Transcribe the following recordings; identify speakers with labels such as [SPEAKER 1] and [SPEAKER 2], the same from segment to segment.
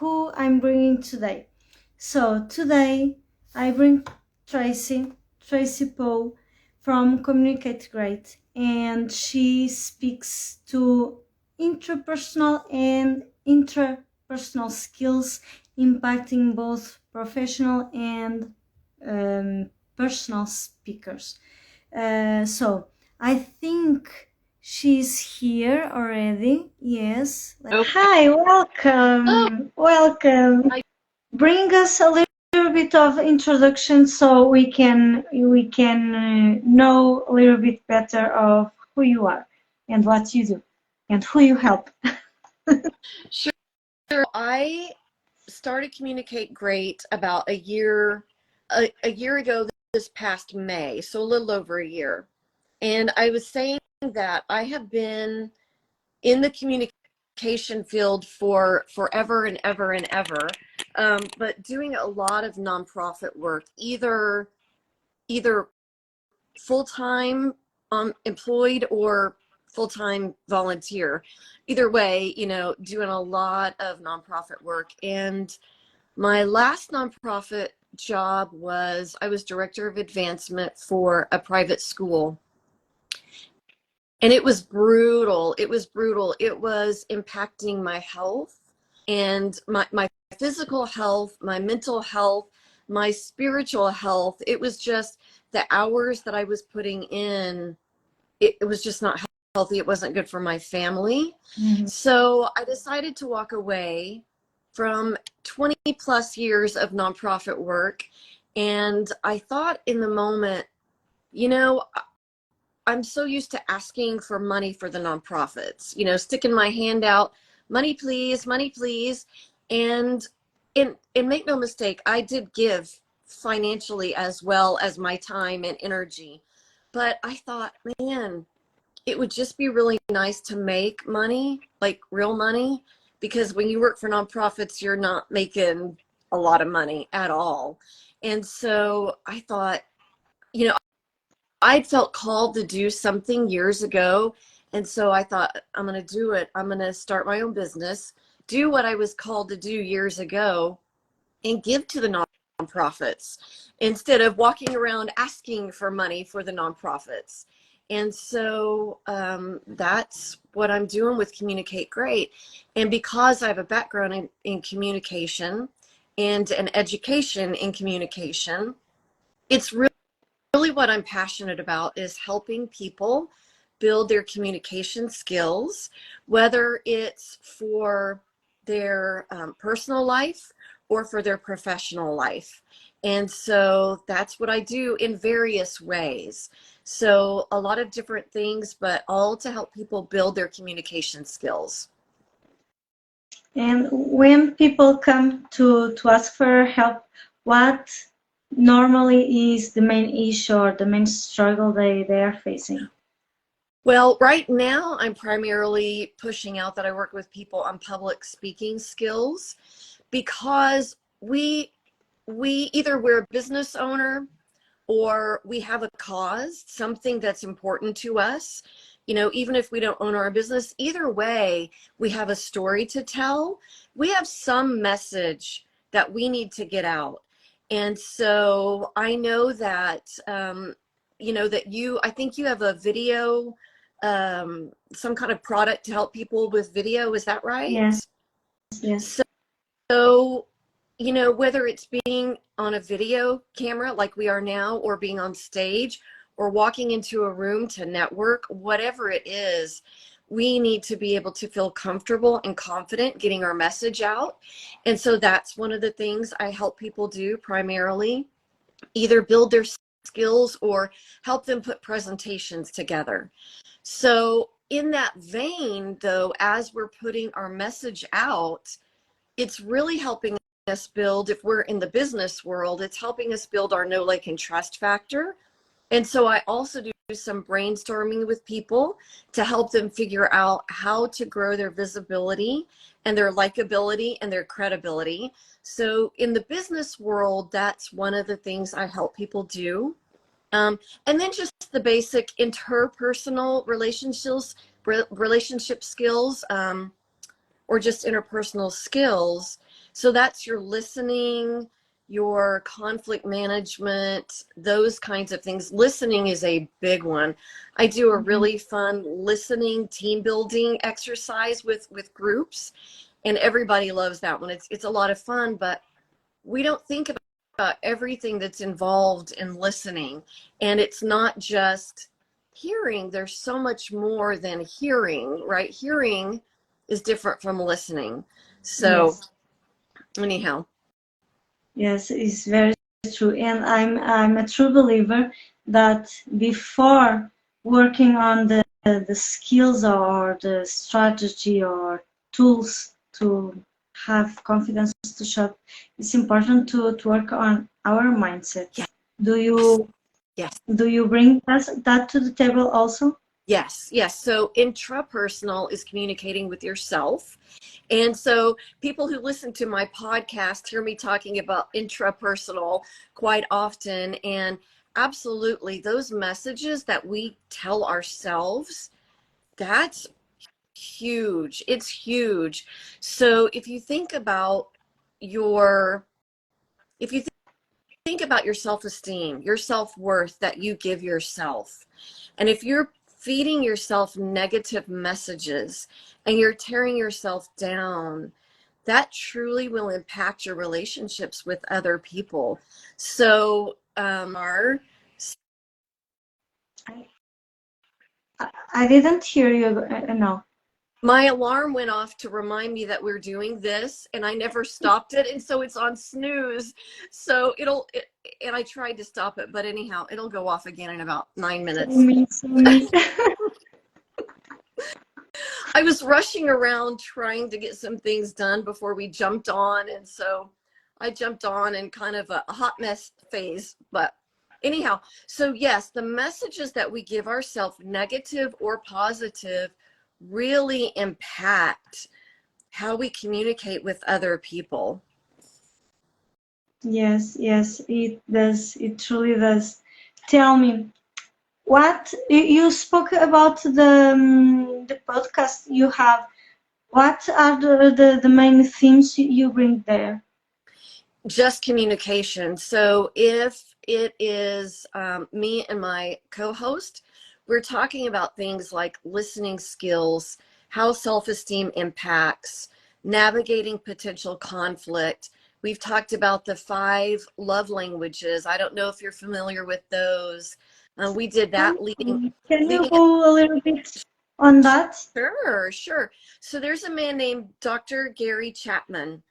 [SPEAKER 1] who I'm bringing today. So today I bring Traci Hubbell-Poe from 𝗙𝗦𝗧𝗏, and she speaks to interpersonal and intrapersonal skills impacting both professional and personal speakers. So I think she's here already. Yes.
[SPEAKER 2] Okay.
[SPEAKER 1] Hi, welcome.
[SPEAKER 2] Oh.
[SPEAKER 1] Welcome.
[SPEAKER 2] Hi.
[SPEAKER 1] Bring us a little bit of introduction so we can know a little bit better of who you are and what you do and who you help.
[SPEAKER 2] Sure. I started 𝗙𝗦𝗧𝗏𝗧 about a year ago this past May, so a little over a year. And I was saying that I have been in the communication field for forever and ever and ever, but doing a lot of nonprofit work, either full-time employed or full-time volunteer. Either way, you know, doing a lot of nonprofit work. And my last nonprofit job was I was director of advancement for a private school. And it was brutal. It was brutal. It was impacting my health and my physical health, my mental health, my spiritual health. It was just the hours that I was putting in, it was just not healthy. It wasn't good for my family. Mm-hmm. So I decided to walk away from 20 plus years of nonprofit work. And I thought in the moment, you know, I'm so used to asking for money for the nonprofits, you know, sticking my hand out, money please, money please. And make no mistake, I did give financially as well as my time and energy. But I thought, man, it would just be really nice to make money, like real money, because when you work for nonprofits, you're not making a lot of money at all. And so I thought, you know, I felt called to do something years ago. And so I thought, I'm going to do it. I'm going to start my own business, do what I was called to do years ago, and give to the nonprofits instead of walking around asking for money for the nonprofits. And so that's what I'm doing with 𝗙𝗦𝗧𝗏𝗧. And because I have a background in communication and an education in communication, it's really what I'm passionate about is helping people build their communication skills, whether it's for their personal life or for their professional life. And so that's what I do in various ways. So a lot of different things, but all to help people build their communication skills.
[SPEAKER 1] And when people come to ask for help, what normally is the main issue or the main struggle they are facing?
[SPEAKER 2] Well, right now I'm primarily pushing out that I work with people on public speaking skills, because we either we're a business owner or we have a cause, something that's important to us. You know, even if we don't own our business, either way, we have a story to tell. We have some message that we need to get out. And so I know that, you know, that I think you have a video, some kind of product to help people with video. Is that right?
[SPEAKER 1] Yes. Yes.
[SPEAKER 2] So, you know, whether it's being on a video camera like we are now, or being on stage, or walking into a room to network, whatever it is, we need to be able to feel comfortable and confident getting our message out. And so that's one of the things I help people do primarily, either build their skills or help them put presentations together. So in that vein, though, as we're putting our message out, it's really helping us build, if we're in the business world, it's helping us build our know, like, and trust factor. And so I also do some brainstorming with people to help them figure out how to grow their visibility and their likability and their credibility. So in the business world, that's one of the things I help people do. And then just the basic interpersonal relationship skills, or just interpersonal skills. So that's your listening, your conflict management, those kinds of things. Listening is a big one. I do a really fun listening team building exercise with groups, and everybody loves that one. It's a lot of fun, but we don't think about everything that's involved in listening. And it's not just hearing. There's so much more than hearing, right? Hearing is different from listening. So
[SPEAKER 1] Yes.
[SPEAKER 2] anyhow.
[SPEAKER 1] Yes, it's very true. And I'm a true believer that before working on the skills or the strategy or tools to have confidence to shop, it's important to work on our mindset.
[SPEAKER 2] Yes.
[SPEAKER 1] Do you bring that to the table also?
[SPEAKER 2] Yes. So intrapersonal is communicating with yourself. And so people who listen to my podcast hear me talking about intrapersonal quite often. And absolutely, those messages that we tell ourselves, that's huge. It's huge. So if you think about your self-esteem, your self-worth that you give yourself, and if you're feeding yourself negative messages and you're tearing yourself down, that truly will impact your relationships with other people. So
[SPEAKER 1] I didn't hear you. No.
[SPEAKER 2] my alarm went off to remind me that we're doing this, and I never stopped it, and so it's on snooze. So and I tried to stop it, but anyhow, it'll go off again in about 9 minutes.
[SPEAKER 1] So me.
[SPEAKER 2] I was rushing around trying to get some things done before we jumped on, and so I jumped on in kind of a hot mess phase. But anyhow, so yes, the messages that we give ourselves, negative or positive, really impact how we communicate with other people.
[SPEAKER 1] Yes, it does. It truly does. Tell me, what you spoke about the podcast you have. What are the main themes you bring there?
[SPEAKER 2] Just communication. So if it is me and my co-host, we're talking about things like listening skills, how self-esteem impacts, navigating potential conflict. We've talked about the 5 love languages. I don't know if you're familiar with those. We did that leading.
[SPEAKER 1] Can you go a little bit on that?
[SPEAKER 2] Sure. So there's a man named Dr. Gary Chapman,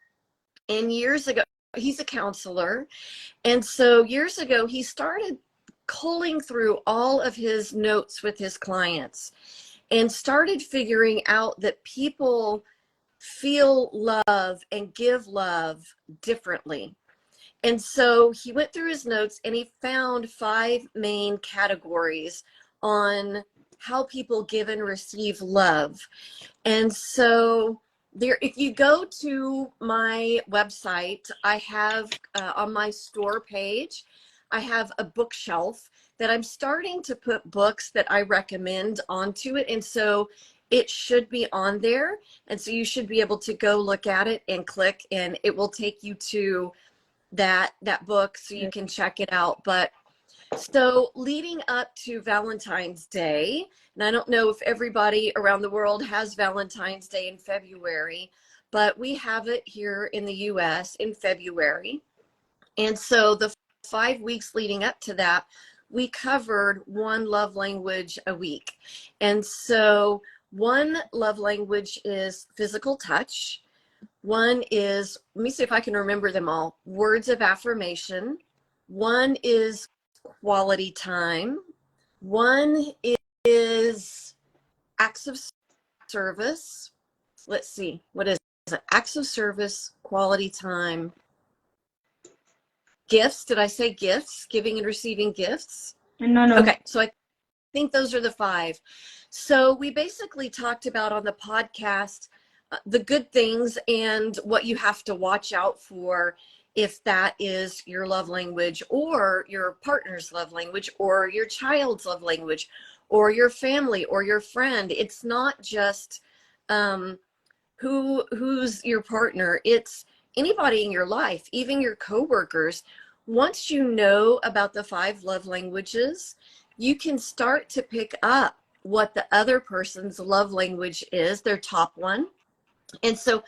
[SPEAKER 2] and years ago, he's a counselor. And so years ago, he started culling through all of his notes with his clients and started figuring out that people feel love and give love differently. And so he went through his notes and he found 5 main categories on how people give and receive love. And so there, if you go to my website, I have on my store page, I have a bookshelf that I'm starting to put books that I recommend onto it. And so it should be on there. And so you should be able to go look at it and click, and it will take you to that book so you can check it out. But so leading up to Valentine's Day, and I don't know if everybody around the world has Valentine's Day in February, but we have it here in the US in February. And so the 5 weeks leading up to that, we covered 1 love language a week. And so 1 love language is physical touch. 1 is, let me see if I can remember them all, words of affirmation. 1 is quality time. 1 is acts of service. Let's see, what is it? Acts of service, quality time, gifts. Did I say gifts? Giving and receiving gifts?
[SPEAKER 1] No.
[SPEAKER 2] Okay, so I think those are the 5. So we basically talked about on the podcast the good things and what you have to watch out for if that is your love language, or your partner's love language, or your child's love language, or your family, or your friend. It's not just who's your partner. It's anybody in your life, even your coworkers, once you know about the 5 love languages, you can start to pick up what the other person's love language is, their top one. And so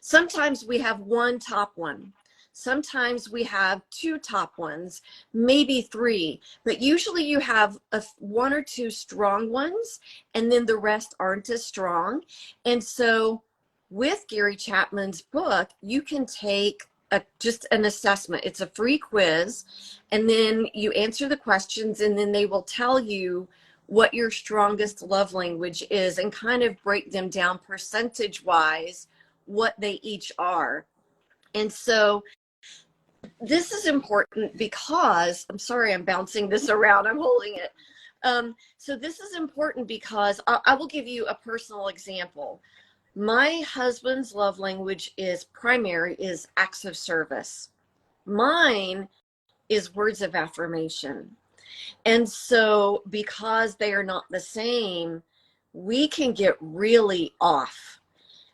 [SPEAKER 2] sometimes we have one top one. Sometimes we have 2 top ones, maybe 3, but usually you have 1 or 2 strong ones, and then the rest aren't as strong. And so with Gary Chapman's book, you can take just an assessment. It's a free quiz, and then you answer the questions, and then they will tell you what your strongest love language is and kind of break them down percentage-wise, what they each are. And so this is important because, I'm sorry, I'm bouncing this around, I'm holding it. So this is important because I will give you a personal example. My husband's love language is acts of service. Mine is words of affirmation. And so because they are not the same, we can get really off.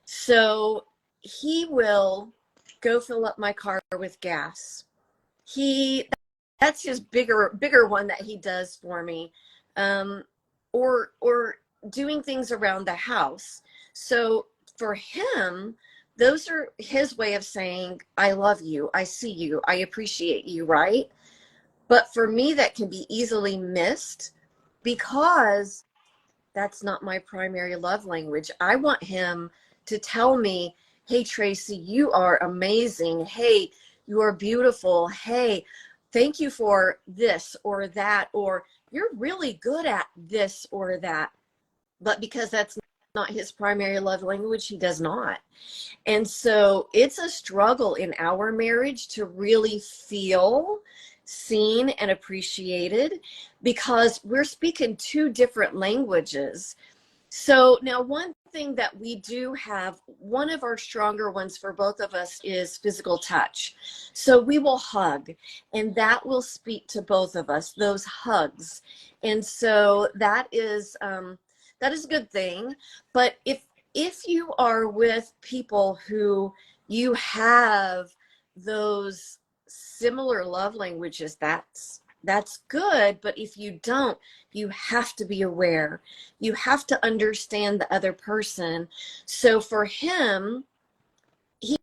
[SPEAKER 2] So he will go fill up my car with gas. That's his bigger one that he does for me. Or doing things around the house. So for him, those are his way of saying, I love you, I see you, I appreciate you, right? But for me, that can be easily missed because that's not my primary love language. I want him to tell me, hey, Tracy, you are amazing. Hey, you are beautiful. Hey, thank you for this or that, or you're really good at this or that. But because that's not his primary love language, he does not. And so it's a struggle in our marriage to really feel seen and appreciated because we're speaking 2 different languages. So now one thing that we do have, one of our stronger ones for both of us is physical touch. So we will hug, and that will speak to both of us, those hugs. And so that is a good thing. But if you are with people who you have those similar love languages, that's good. But if you don't, you have to be aware. You have to understand the other person. So for him, he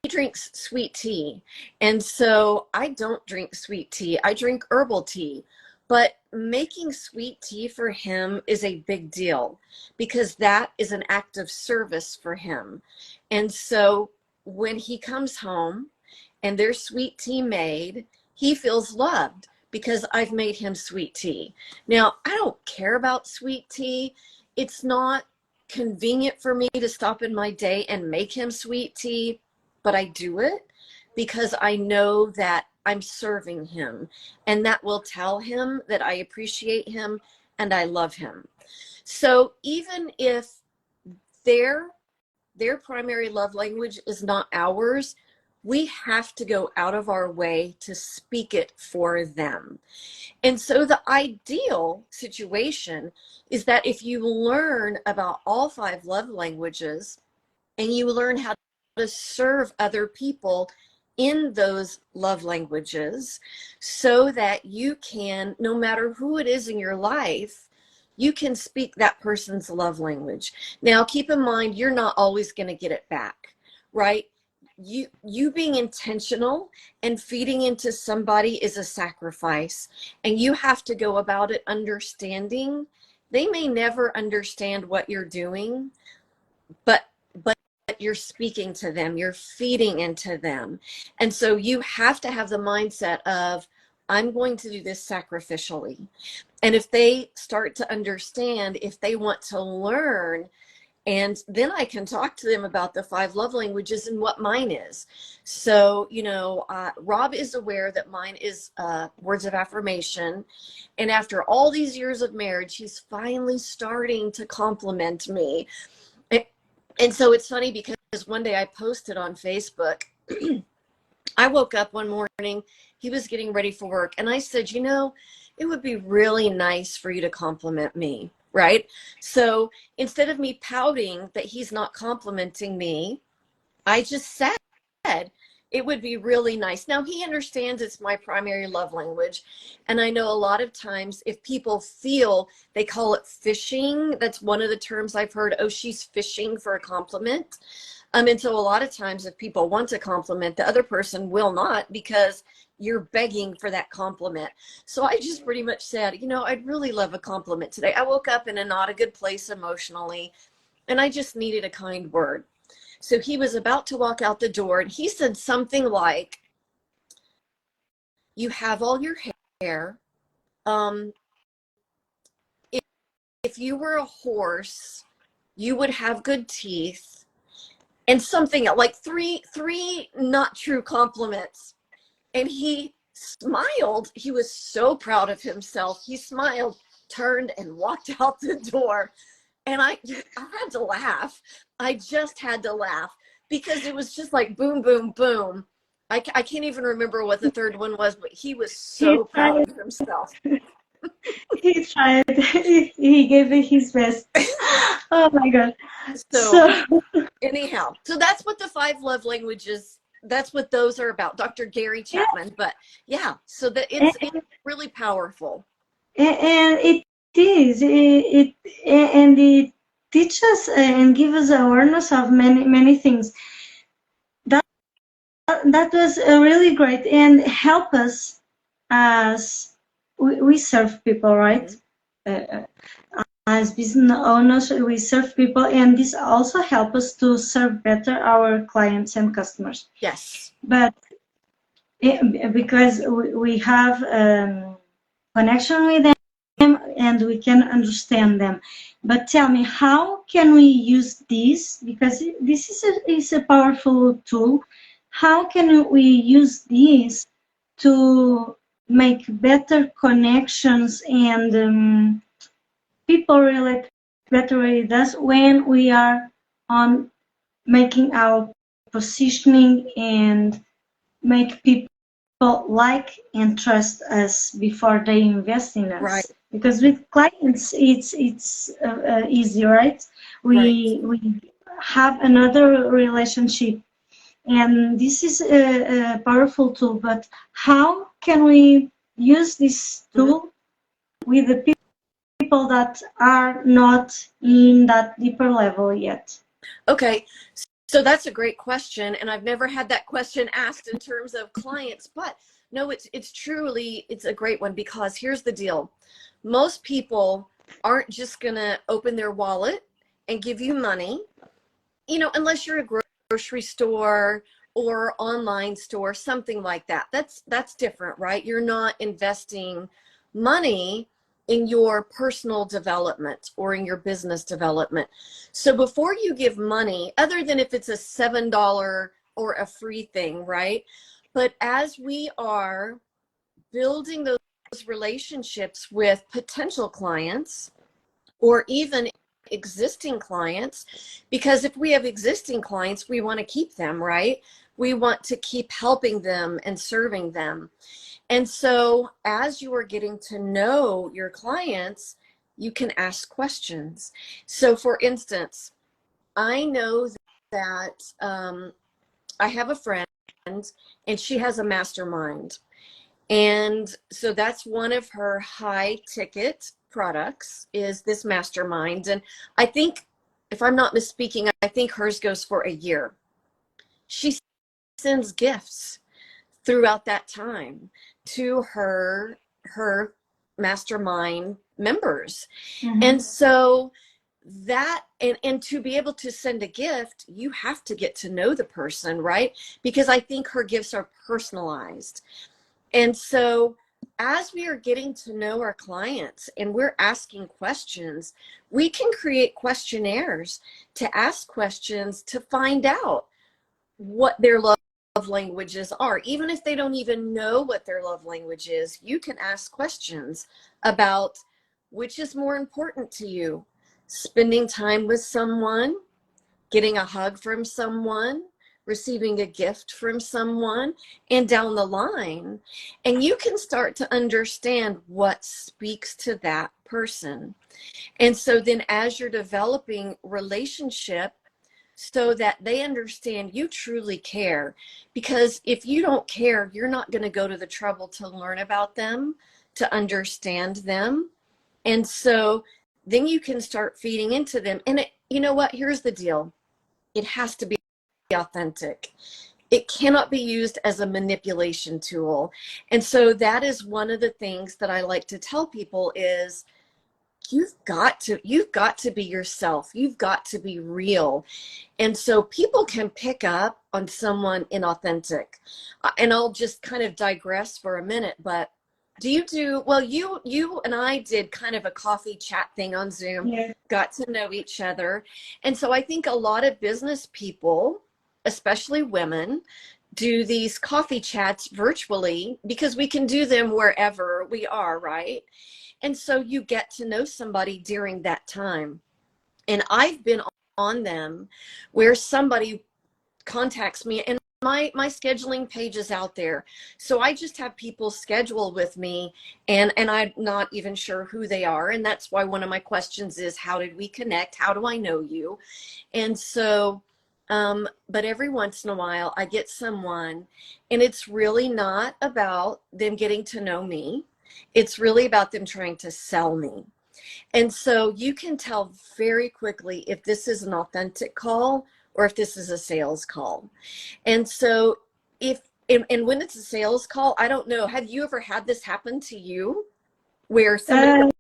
[SPEAKER 2] drinks sweet tea. And so I don't drink sweet tea. I drink herbal tea. But making sweet tea for him is a big deal because that is an act of service for him. And so when he comes home and there's sweet tea made, he feels loved because I've made him sweet tea. Now, I don't care about sweet tea. It's not convenient for me to stop in my day and make him sweet tea, but I do it because I know that I'm serving him, and that will tell him that I appreciate him and I love him. So even if their primary love language is not ours, we have to go out of our way to speak it for them. And so the ideal situation is that if you learn about all 5 love languages and you learn how to serve other people in those love languages so that you can, no matter who it is in your life, you can speak that person's love language. Now, keep in mind, you're not always going to get it back, right? You being intentional and feeding into somebody is a sacrifice, and you have to go about it understanding. They may never understand what you're doing, but you're speaking to them, you're feeding into them. And so you have to have the mindset of, I'm going to do this sacrificially. And if they start to understand, if they want to learn, and then I can talk to them about the 5 love languages and what mine is. So, Rob is aware that mine is words of affirmation. And after all these years of marriage, he's finally starting to compliment me. And so it's funny because one day I posted on Facebook, I woke up one morning, he was getting ready for work, and I said, it would be really nice for you to compliment me, right? So instead of me pouting that he's not complimenting me, I just said, said, it would be really nice. Now, he understands it's my primary love language. And I know a lot of times if people feel, they call it fishing. That's one of the terms I've heard. Oh, she's fishing for a compliment. And so a lot of times if people want a compliment, the other person will not, because you're begging for that compliment. So I just pretty much said, you know, I'd really love a compliment today. I woke up in a not a good place emotionally, and I just needed a kind word. So he was about to walk out the door, and he said something like, you have all your hair. If you were a horse, you would have good teeth. And something like three not true compliments. And he smiled. He was so proud of himself. He smiled, turned, and walked out the door. And I had to laugh. I just had to laugh, because it was just like boom, boom, boom. I can't even remember what the third one was, but he was so proud of himself.
[SPEAKER 1] He tried. He gave it his best. Oh my God.
[SPEAKER 2] So anyhow, so that's what the 5 love languages, that's what those are about, Dr. Gary Chapman. Yeah. But yeah, so that it's really powerful.
[SPEAKER 1] And it is. It teaches and gives us awareness of many things. That was really great, and help us as we serve people, right? As business owners, we serve people, and this also helps us to serve better our clients and customers.
[SPEAKER 2] Yes.
[SPEAKER 1] But because we have connection with them and we can understand them. But tell me, how can we use this? Because this is a powerful tool. How can we use this to make better connections and people relate better with us when we are on making our positioning and make people like and trust us before they invest in us?
[SPEAKER 2] Right.
[SPEAKER 1] Because with clients, it's easy, right? We have another relationship, and this is a powerful tool. But how can we use this tool with the people that are not in that deeper level yet?
[SPEAKER 2] Okay, so that's a great question, and I've never had that question asked in terms of clients, but no, it's truly, it's a great one, because here's the deal. Most people aren't just gonna open their wallet and give you money, you know, unless you're a grocery store or online store, something like that. That's different, right? You're not investing money in your personal development or in your business development. So before you give money, other than if it's a $7 or a free thing, right? But as we are building those relationships with potential clients or even existing clients, because if we have existing clients, we want to keep them, right? We want to keep helping them and serving them. And so as you are getting to know your clients, you can ask questions. So for instance, I know that I have a friend and she has a mastermind. And so that's one of her high ticket products, is this mastermind. And I think, if I'm not misspeaking, I think hers goes for a year. She sends gifts throughout that time to her mastermind members. And so that, and to be able to send a gift, you have to get to know the person, right? Because I think her gifts are personalized. And so as we are getting to know our clients and we're asking questions, we can create questionnaires to ask questions to find out what their love languages are. Even if they don't even know what their love language is, you can ask questions about which is more important to you: spending time with someone, getting a hug from someone, receiving a gift from someone, and down the line. And you can start to understand what speaks to that person. And so then as you're developing relationship, so that they understand you truly care. Because if you don't care, you're not going to go to the trouble to learn about them, to understand them. And so then you can start feeding into them. And you know what? Here's the deal. It has to be authentic. It cannot be used as a manipulation tool. And so that is one of the things that I like to tell people is you've got to be yourself. You've got to be real. And so people can pick up on someone inauthentic. And I'll just kind of digress for a minute, but well, you and I did kind of a coffee chat thing on Zoom,
[SPEAKER 1] Yeah.
[SPEAKER 2] got to know each other. And so I think a lot of business people, especially women, do these coffee chats virtually because we can do them wherever we are, right? And so you get to know somebody during that time. And I've been on them where somebody contacts me, and my scheduling page is out there. So I just have people schedule with me, and I'm not even sure who they are. And that's why one of my questions is, how did we connect? How do I know you? And so, but every once in a while I get someone, and it's really not about them getting to know me. It's really about them trying to sell me. And so you can tell very quickly if this is an authentic call or if this is a sales call. And so and when it's a sales call, I don't know, have you ever had this happen to you where somebody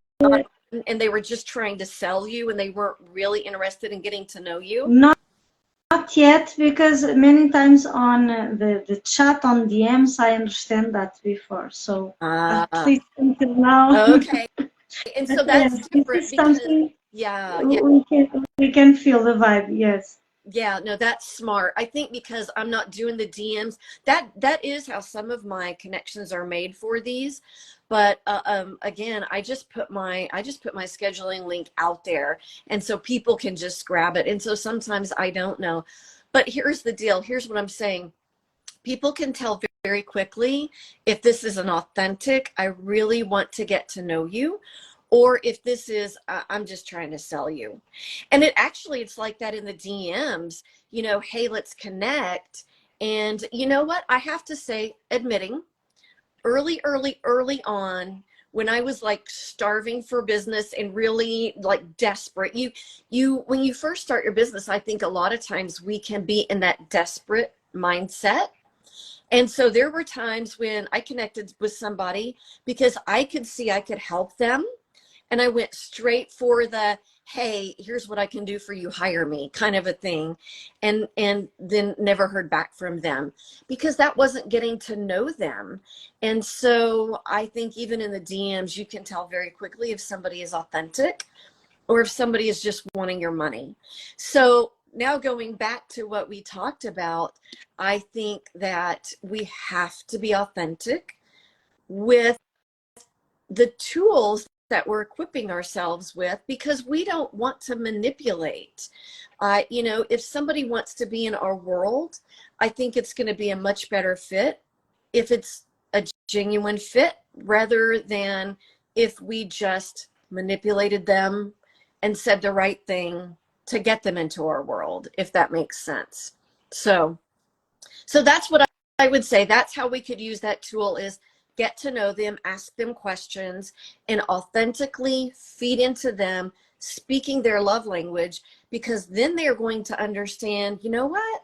[SPEAKER 2] and they were just trying to sell you and they weren't really interested in getting to know you?
[SPEAKER 1] Not yet, because many times on the chat on DMs, I understand that before. So at least until now.
[SPEAKER 2] Okay. And so that's different because, yeah,
[SPEAKER 1] we can feel the vibe, yes.
[SPEAKER 2] Yeah, no, that's smart. I think because I'm not doing the DMs, that is how some of my connections are made for these. But again, I just put my scheduling link out there, and so people can just grab it. And so sometimes I don't know. But here's the deal. Here's what I'm saying. People can tell very quickly if this is an authentic, I really want to get to know you, or if this is, I'm just trying to sell you. And it's like that in the DMs, you know, hey, let's connect. And you know what? I have to say, admitting, early on, when I was like starving for business and really like desperate, when you first start your business, I think a lot of times we can be in that desperate mindset. And so there were times when I connected with somebody because I could see I could help them. And I went straight for the, hey, here's what I can do for you, hire me, kind of a thing. And then never heard back from them because that wasn't getting to know them. And so I think even in the DMs, you can tell very quickly if somebody is authentic or if somebody is just wanting your money. So now going back to what we talked about, I think that we have to be authentic with the tools that we're equipping ourselves with, because we don't want to manipulate. You know, if somebody wants to be in our world, I think it's going to be a much better fit if it's a genuine fit rather than if we just manipulated them and said the right thing to get them into our world, if that makes sense. So that's what I would say. That's how we could use that tool, is get to know them, ask them questions, and authentically feed into them, speaking their love language, because then they're going to understand, you know what?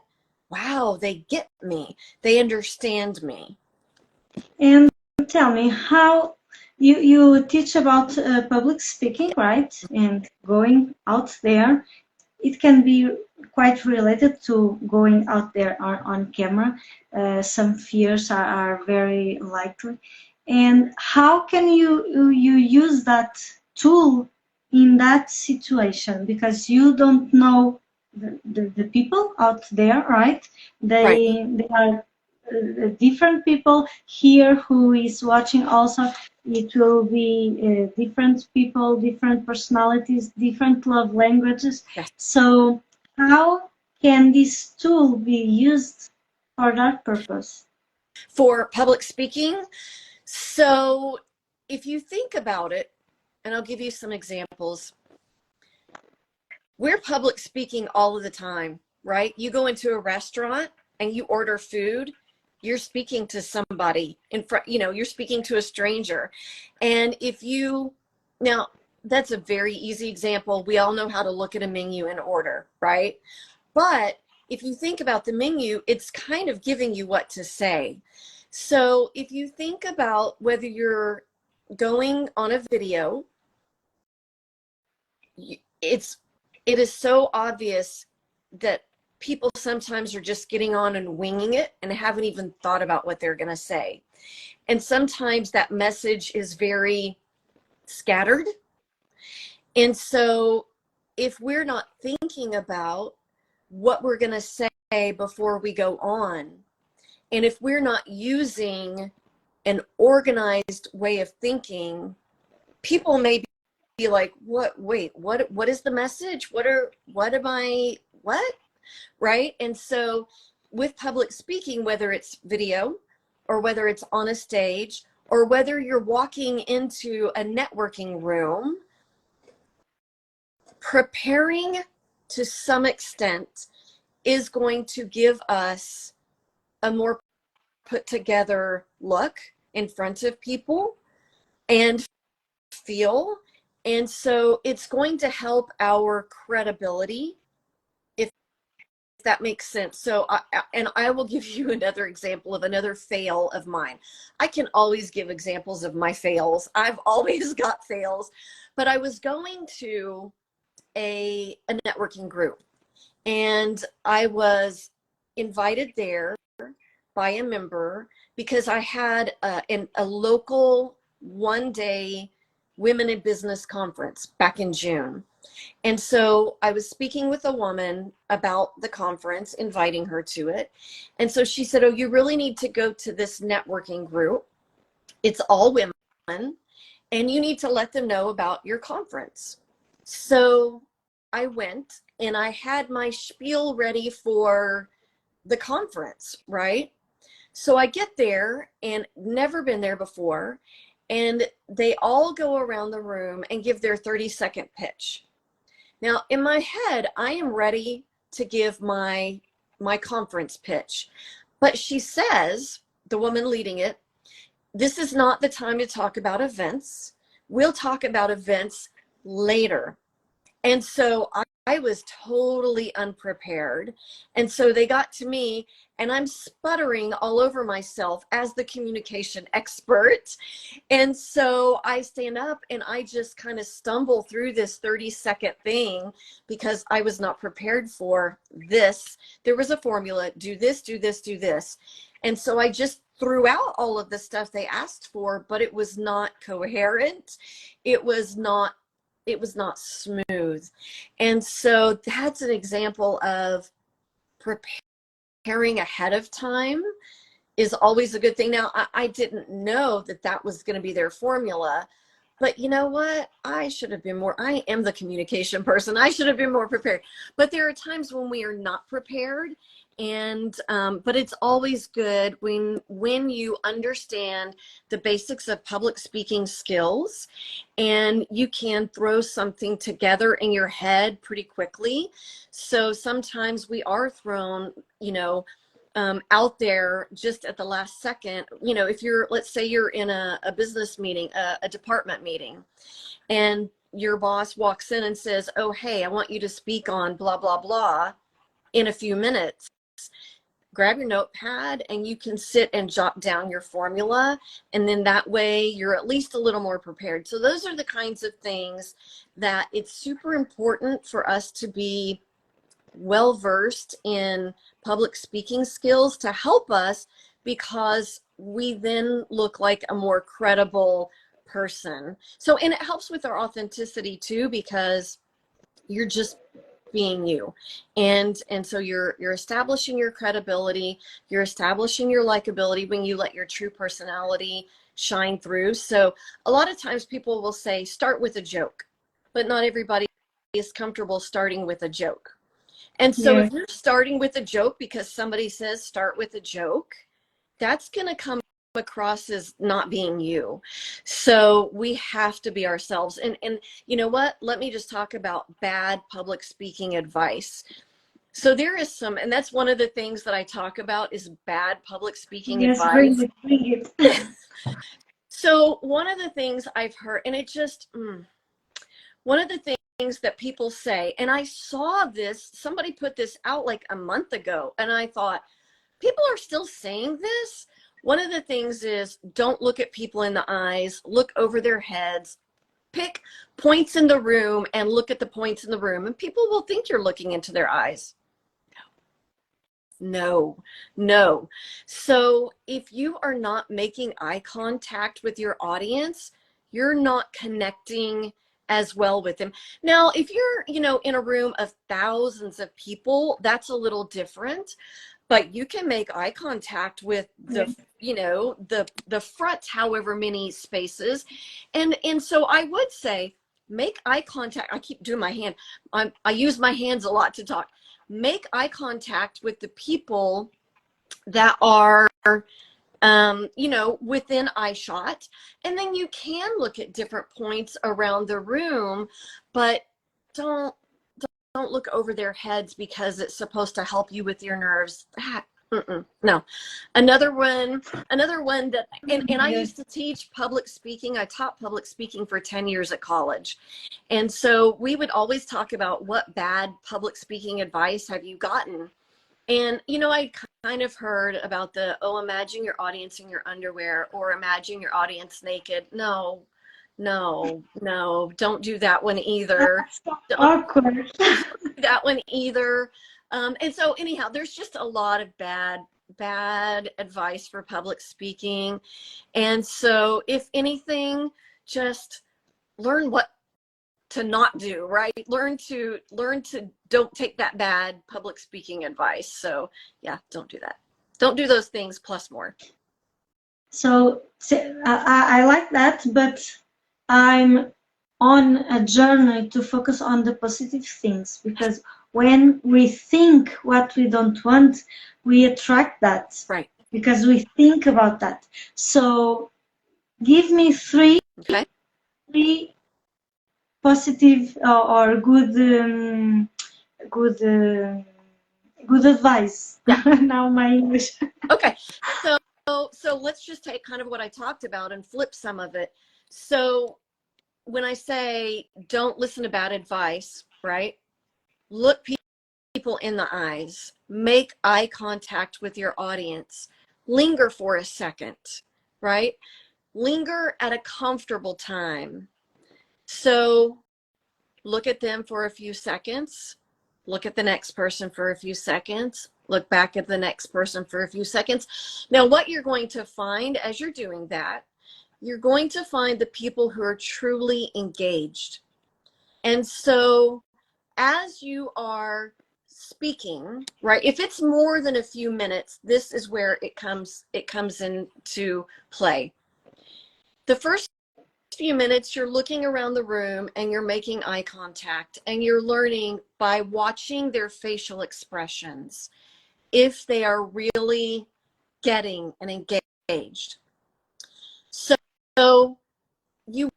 [SPEAKER 2] Wow, they get me. They understand me.
[SPEAKER 1] And tell me, how you teach about public speaking, right? And going out there. It can be quite related to going out there on camera. Some fears are very likely. And how can you use that tool in that situation? Because you don't know the people out there, right? They are different people here who is watching also. It will be different people, different personalities, different love languages.
[SPEAKER 2] Yes.
[SPEAKER 1] So how can this tool be used for that purpose?
[SPEAKER 2] For public speaking? So if you think about it, and I'll give you some examples. We're public speaking all of the time, right? You go into a restaurant and you order food, you're speaking to somebody in front, you know, you're speaking to a stranger. And if you, now that's a very easy example. We all know how to look at a menu and order, right? But if you think about the menu, it's kind of giving you what to say. So if you think about whether you're going on a video, it is so obvious that people sometimes are just getting on and winging it and haven't even thought about what they're going to say. And sometimes that message is very scattered. And so if we're not thinking about what we're going to say before we go on, and if we're not using an organized way of thinking, people may be like, what, wait, what is the message? What, right? And so with public speaking, whether it's video or whether it's on a stage or whether you're walking into a networking room, preparing to some extent is going to give us a more put together look in front of people and feel. And so it's going to help our credibility, if that makes sense. So I will give you another example of another fail of mine. I can always give examples of my fails. I've always got fails. But I was going to a networking group, and I was invited there by a member because I had a local one-day women in business conference back in June. And so I was speaking with a woman about the conference, inviting her to it. And so she said, oh, you really need to go to this networking group. It's all women, and you need to let them know about your conference. So I went and I had my spiel ready for the conference, right? So I get there and never been there before, and they all go around the room and give their 30-second pitch. Now in my head, I am ready to give my conference pitch, but she says, the woman leading it, this is not the time to talk about events. We'll talk about events later. And so I was totally unprepared. And so they got to me and I'm sputtering all over myself as the communication expert. And so I stand up and I just kind of stumble through this 30-second thing because I was not prepared for this. There was a formula, do this, do this, do this. And so I just threw out all of the stuff they asked for, but it was not coherent. It was not smooth. And so that's an example of preparing ahead of time is always a good thing. Now, I didn't know that that was going to be their formula, but you know what? I should have been more, I am the communication person. I should have been more prepared. But there are times when we are not prepared. And but it's always good when you understand the basics of public speaking skills and you can throw something together in your head pretty quickly. So sometimes we are thrown, you know, out there just at the last second. You know, if you're, let's say you're in a business meeting, a department meeting, and your boss walks in and says, oh, hey, I want you to speak on blah, blah, blah in a few minutes. Grab your notepad and you can sit and jot down your formula, and then that way you're at least a little more prepared. So those are the kinds of things that it's super important for us to be well versed in public speaking skills to help us, because we then look like a more credible person. So, and it helps with our authenticity too, because you're just being you, and so you're establishing your credibility, you're establishing your likability when you let your true personality shine through. So a lot of times people will say start with a joke, but not everybody is comfortable starting with a joke. And so if you're starting with a joke because somebody says start with a joke, that's going to come across as not being you. So we have to be ourselves. And you know what? Let me just talk about bad public speaking advice. So there is some, and that's one of the things that I talk about is bad public speaking
[SPEAKER 1] Yes,
[SPEAKER 2] advice.
[SPEAKER 1] bring it.
[SPEAKER 2] So one of the things I've heard, and it just, one of the things that people say, and I saw this, somebody put this out like a month ago, and I thought, people are still saying this. One of the things is don't look at people in the eyes, look over their heads, pick points in the room and look at the points in the room, and people will think you're looking into their eyes. No, no. So if you are not making eye contact with your audience, you're not connecting as well with them. Now, if you're, in a room of thousands of people, that's a little different, but you can make eye contact with the, the front, however many spaces. And so I would say, make eye contact. I keep doing my hand. I use my hands a lot to talk. Make eye contact with the people that are, within eye shot. And then you can look at different points around the room, but don't look over their heads because it's supposed to help you with your nerves. No. Another one that, and I used to teach public speaking. I taught public speaking for 10 years at college. And so we would always talk about what bad public speaking advice have you gotten? And, I kind of heard about imagine your audience in your underwear, or imagine your audience naked. No, don't do that one either.
[SPEAKER 1] Awkward.
[SPEAKER 2] That one either. And so anyhow, there's just a lot of bad advice for public speaking. And so if anything, just learn what to not do, right? Learn to don't take that bad public speaking advice. So yeah, don't do that. Don't do those things plus more.
[SPEAKER 1] So I like that, but I'm on a journey to focus on the positive things, because when we think what we don't want, we attract that.
[SPEAKER 2] Right.
[SPEAKER 1] Because we think about that. So give me three positive or good advice.
[SPEAKER 2] Yeah.
[SPEAKER 1] Now my English.
[SPEAKER 2] Okay. So let's just take kind of what I talked about and flip some of it. So when I say don't listen to bad advice, right? Look people in the eyes, make eye contact with your audience, linger for a second, right? Linger at a comfortable time. So look at them for a few seconds, look at the next person for a few seconds, look back at the next person for a few seconds. Now, what you're going to find as you're doing that, you're going to find the people who are truly engaged. And so as you are speaking, right, if it's more than a few minutes, this is where it comes into play. The first few minutes, you're looking around the room and you're making eye contact, and you're learning by watching their facial expressions if they are really getting and engaged. So you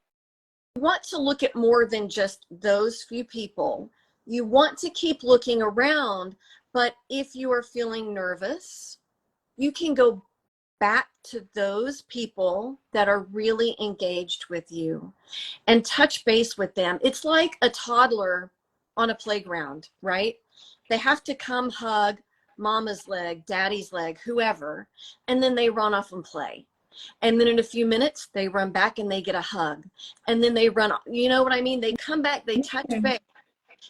[SPEAKER 2] want to look at more than just those few people. You want to keep looking around, but if you are feeling nervous, you can go back to those people that are really engaged with you and touch base with them. It's like a toddler on a playground, right? They have to come hug mama's leg, daddy's leg, whoever, and then they run off and play. And then in a few minutes, they run back and they get a hug. And then they run, you know what I mean? They come back, they touch base,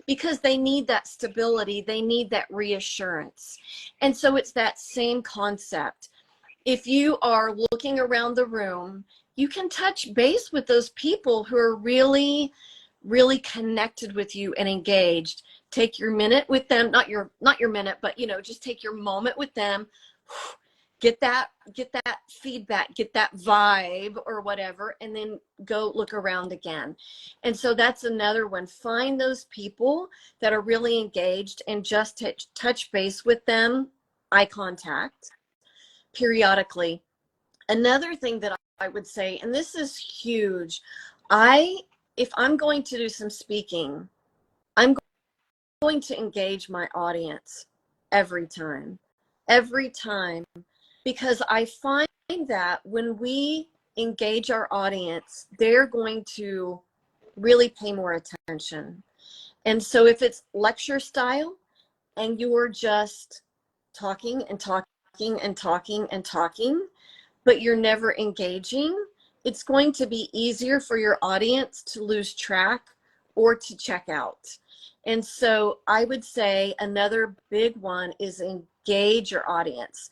[SPEAKER 2] because they need that stability. They need that reassurance. And so it's that same concept. If you are looking around the room, you can touch base with those people who are really, really connected with you and engaged. Take your minute with them, not your minute, but just take your moment with them. Get that feedback, get that vibe or whatever, and then go look around again. And so that's another one. Find those people that are really engaged and just touch base with them, eye contact, periodically. Another thing that I would say, and this is huge, if I'm going to do some speaking, I'm going to engage my audience. every time, because I find that when we engage our audience, they're going to really pay more attention. And so if it's lecture style and you're just talking and talking and talking and talking, but you're never engaging, it's going to be easier for your audience to lose track or to check out. And so I would say another big one is engage your audience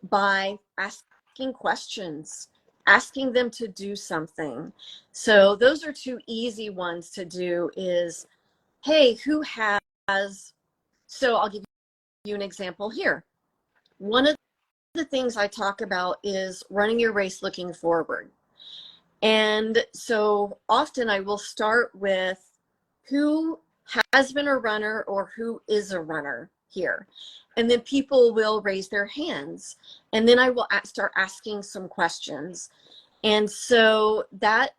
[SPEAKER 2] by asking questions, asking them to do something. So those are two easy ones to do is, hey, who has, so I'll give you an example here. One of the things I talk about is running your race looking forward. And so often I will start with who has been a runner or who is a runner here. And then people will raise their hands. And then I will start asking some questions. And so that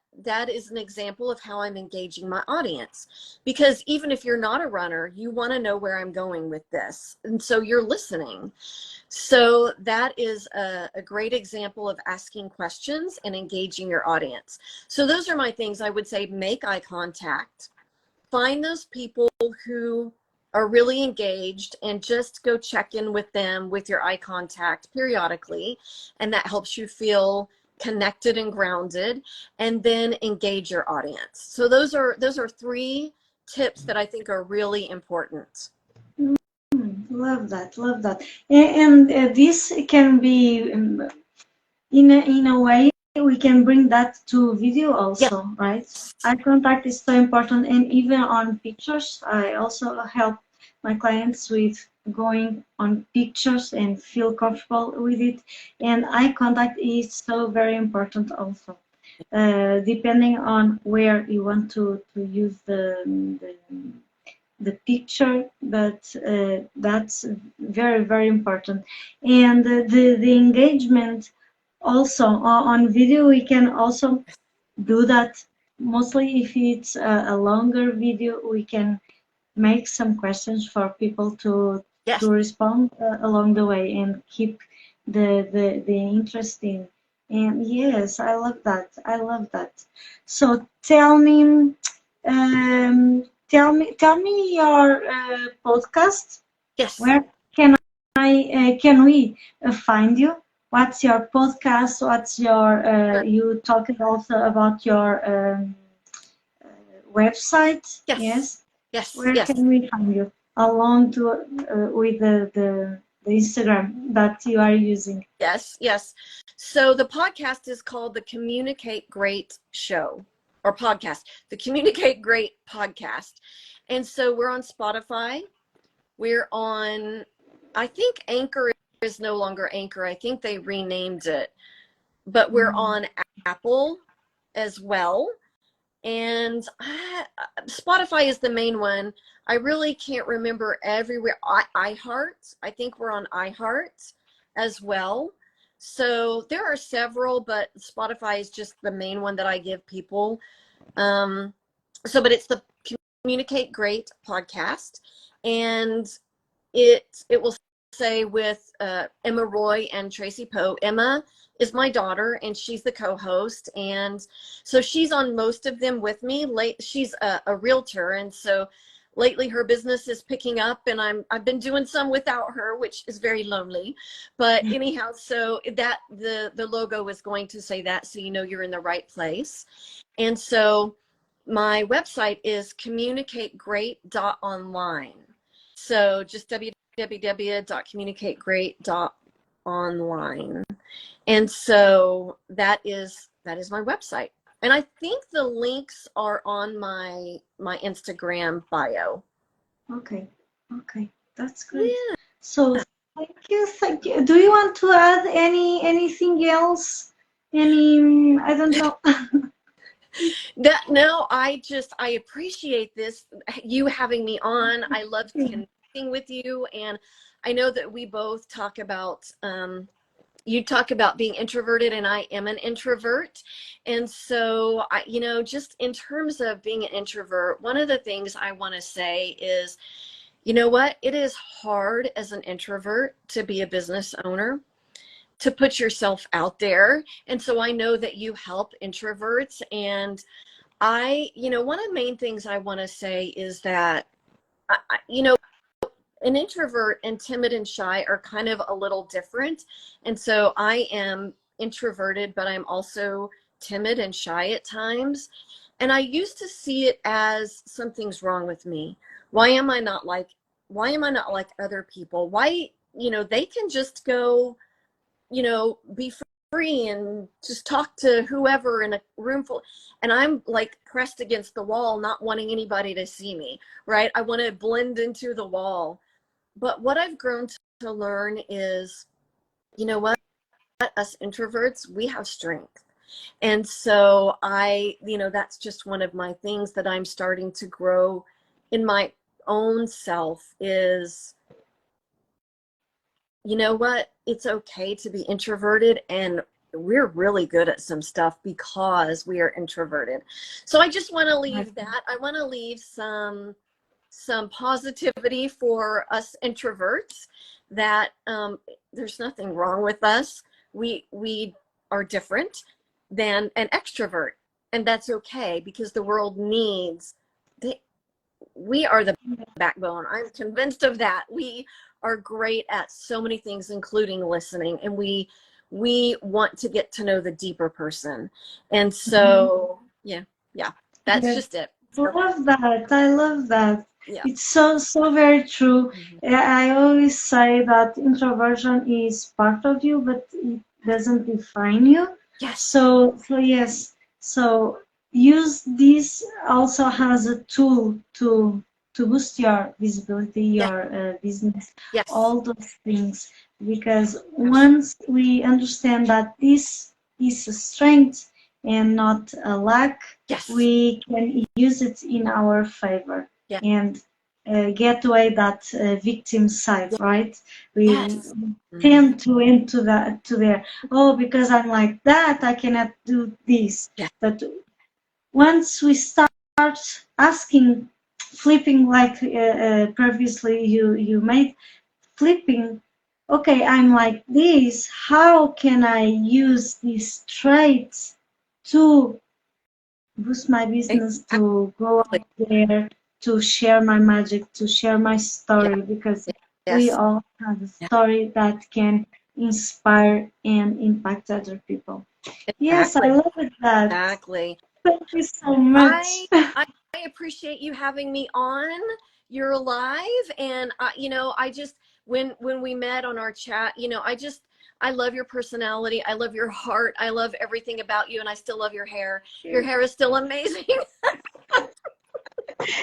[SPEAKER 2] is an example of how I'm engaging my audience. Because even if you're not a runner, you want to know where I'm going with this. And so you're listening. So that is a great example of asking questions and engaging your audience. So those are my things. I would say make eye contact, find those people who are really engaged and just go check in with them with your eye contact periodically. And that helps you feel connected and grounded, and then engage your audience. So those are 3 tips that I think are really important.
[SPEAKER 1] Love that, love that. And this can be in a way we can bring that to video also, yeah. Right? Eye contact is so important, and even on pictures, I also help my clients with going on pictures and feel comfortable with it. And eye contact is so very important also, depending on where you want to use the picture, but that's very, very important. And the engagement also on video, we can also do that. Mostly if it's a longer video, we can make some questions for people to respond along the way and keep the interest in. And yes, I love that. I love that. So tell me your podcast.
[SPEAKER 2] Yes.
[SPEAKER 1] Where can we find you? What's your podcast? What's your you talking also about your website?
[SPEAKER 2] Yes. Yes.
[SPEAKER 1] Where can we find you along to with the Instagram that you are using?
[SPEAKER 2] Yes. So the podcast is called the Communicate Great Show, or podcast, the Communicate Great Podcast. And so we're on Spotify. We're on, I think Anchor is no longer Anchor. I think they renamed it, but we're on Apple as well. And Spotify is the main one. I really can't remember everywhere. iHeart, I think we're on iHeart as well. So there are several, but Spotify is just the main one that I give people. But it's the Communicate Great podcast, and it will say with Emma Roy and Traci Poe. Emma is my daughter, and she's the co-host, and so she's on most of them with me. She's a realtor, and so lately her business is picking up, and I've been doing some without her, which is very lonely. But anyhow, so that the logo is going to say that, so you know you're in the right place. And so my website is communicategreat.online. So just www.communicategreat.online. And so that is my website. And I think the links are on my Instagram bio.
[SPEAKER 1] Okay. That's great. Yeah. So thank you. Do you want to add anything else? I don't know.
[SPEAKER 2] No, I appreciate this, you having me on. I love connecting with you, and I know that we both talk about you talk about being introverted, and I am an introvert. And so just in terms of being an introvert, one of the things I want to say is You know what? It is hard as an introvert to be a business owner, to put yourself out there. And so I know that you help introverts. And one of the main things I want to say is that, an introvert and timid and shy are kind of a little different. And so I am introverted, but I'm also timid and shy at times. And I used to see it as something's wrong with me. Why am I not like other people? Why, they can just go, be free and just talk to whoever in a room full, and I'm like pressed against the wall, not wanting anybody to see me, right? I want to blend into the wall. But what I've grown to learn is, you know what, us introverts, we have strength. And so that's just one of my things that I'm starting to grow in my own self is, you know what, it's okay to be introverted, and we're really good at some stuff because we are introverted. So I just want to leave that. I want to leave some positivity for us introverts, that there's nothing wrong with us. We are different than an extrovert, and that's okay, because the world needs, we are the backbone. I'm convinced of that. We are great at so many things, including listening, and we want to get to know the deeper person. And so yeah, that's just it.
[SPEAKER 1] I love that. I love that.
[SPEAKER 2] Yeah.
[SPEAKER 1] It's so very true. I always say that introversion is part of you, but it doesn't define you.
[SPEAKER 2] Yes.
[SPEAKER 1] So yes. So use this also as a tool to boost your visibility, your business, all those things. Because once we understand that this is a strength and not a lack, we can use it in our favor and get away that victim side, right? We tend to into that, to there. Oh, because I'm like that, I cannot do this. But once we start asking, flipping, like previously you made, flipping, okay, I'm like this, how can I use these traits to boost my business, to go out there, to share my magic, to share my story, because we all have a story that can inspire and impact other people. Yes, I love it. That.
[SPEAKER 2] Exactly.
[SPEAKER 1] Thank you so much.
[SPEAKER 2] I appreciate you having me on. You're live, and I just, when we met on our chat, I love your personality. I love your heart. I love everything about you, and I still love your hair. Your hair is still amazing.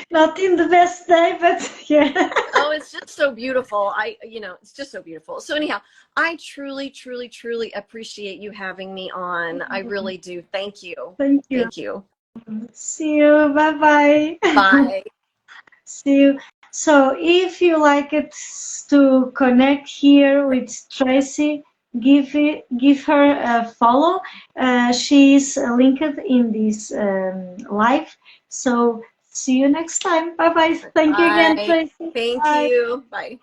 [SPEAKER 1] Not in the best day, but yeah.
[SPEAKER 2] Oh, it's just so beautiful. It's just so beautiful. So anyhow, I truly, truly, truly appreciate you having me on. I really do. Thank you.
[SPEAKER 1] Thank you.
[SPEAKER 2] Thank you.
[SPEAKER 1] See you. Bye-bye.
[SPEAKER 2] Bye.
[SPEAKER 1] See you. So if you like it to connect here with Traci, give her a follow. She's linked in this live. So see you next time. Bye-bye. Thank you again, Traci.
[SPEAKER 2] Thank you. Bye.